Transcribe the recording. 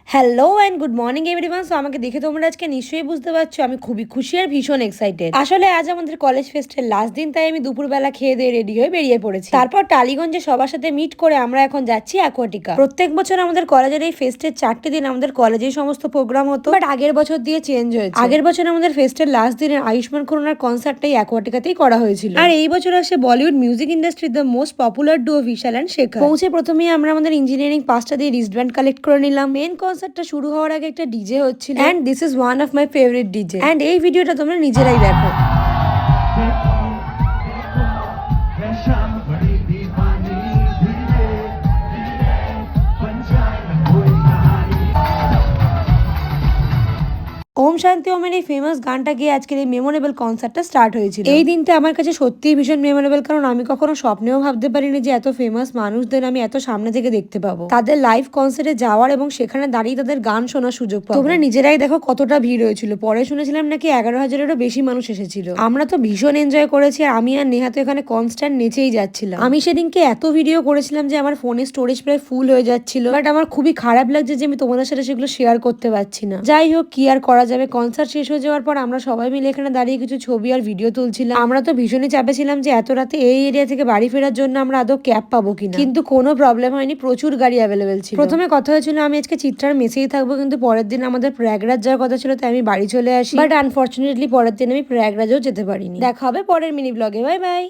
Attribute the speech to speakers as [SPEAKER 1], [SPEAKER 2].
[SPEAKER 1] Hello and good morning everyone. So আমাকে দেখে তোমরা আজকে নিশ্চয়ই বুঝতে পারছো আমি খুবই খুশি আর ভীষণ এক্সাইটেড। আসলে আজ আমাদের কলেজ ফেস্টের লাস্ট দিন, তাই আমি দুপুরবেলা খেয়ে দিয়ে রেডি হয়ে বেরিয়ে পড়েছি। তারপর টালিগঞ্জে সবার সাথে মিট করে আমরা এখন যাচ্ছি অ্যাকোয়াটিকা। প্রত্যেক বছর আমাদের কলেজের এই ফেস্টের 4টে দিন আমাদের কলেজেই সমস্ত প্রোগ্রাম হতো, বাট আগের বছর দিয়ে চেঞ্জ হয়েছে। আগের বছর আমাদের ফেস্টের লাস্ট দিনে আয়ুষ্মান খুরানার কনসার্টটাই অ্যাকোয়াটিকাতেই করা হয়েছিল। আর এই বছর আসে বলিউড মিউজিক ইন্ডাস্ট্রির the most popular duo Vishal and Shekhar. পৌঁছে প্রথমেই আমরা আমাদের ইঞ্জিনিয়ারিং পাসটা দিয়ে রিস্টব্যান্ড কালেক্ট করে নিলাম। মেন কনসার্টটা শুরু হওয়ার আগে একটা ডিজে হচ্ছিল, and this is one of my favourite DJ. And এই ভিডিওটা তোমরা নিজেরাই দেখো। ওম শান্তি ওমের এই ফেমাস গানটা গিয়ে আজকের এই মেমোরেবল কনসার্টটা স্টার্ট হয়েছিল। এই দিনটা আমার কাছে সত্যিই ভীষণ মেমোরেবল, কারণ আমি কখনো স্বপ্নেও ভাবতে পারিনি যে এত ফেমাস মানুষদের আমি এত সামনে থেকে দেখতে পাবো, তাদের লাইভ কনসার্টে যাওয়ার এবং সেখানে দাঁড়িয়ে তাদের গান শোনার সুযোগ পাবো। তোমরা নিজেরাই দেখো কতটা ভিড় হয়েছিল। পরে শুনেছিলাম নাকি 11,000-এরও বেশি মানুষ এসেছিল। আমরা তো ভীষণ এনজয় করেছি, আর আমি আর নেহা তো এখানে কনস্ট্যান্ট নেচেই যাচ্ছিলাম। আমি সেদিনকে এত ভিডিও করেছিলাম যে আমার ফোনের স্টোরেজ প্রায় ফুল হয়ে যাচ্ছিল, বাট আমার খুবই খারাপ লাগছে যে আমি তোমাদের সাথে সেগুলো শেয়ার করতে পারছি না। যাই হোক, কি আর করা যাবে। কনসার্ট শেষ হয়ে যাওয়ার পর আমরা সবাই মিলে এখানে দাঁড়িয়ে কিছু ছবি আর ভিডিও তুলছিলাম। আমরা তো ভীষণই চাপে ছিলাম যে এত রাতে এই এরিয়া থেকে বাড়ি ফেরার জন্য আমরা আদৌ ক্যাব পাবো কিনা, কিন্তু কোনো প্রবলেম হয়নি, প্রচুর গাড়ি অ্যাভেলেবেল ছিল। প্রথমে কথা হয়েছিল আমি আজকে চিত্রার মেসেই থাকবো, কিন্তু পরের দিন আমাদের প্রয়াগরাজ যাওয়ার কথা ছিল, তাই আমি বাড়ি চলে আসি। বাট আনফর্চুনেটলি পরের দিন আমি প্রয়াগরাজও যেতে পারিনি। দেখা হবে পরের মিনি ব্লগে। Bye bye.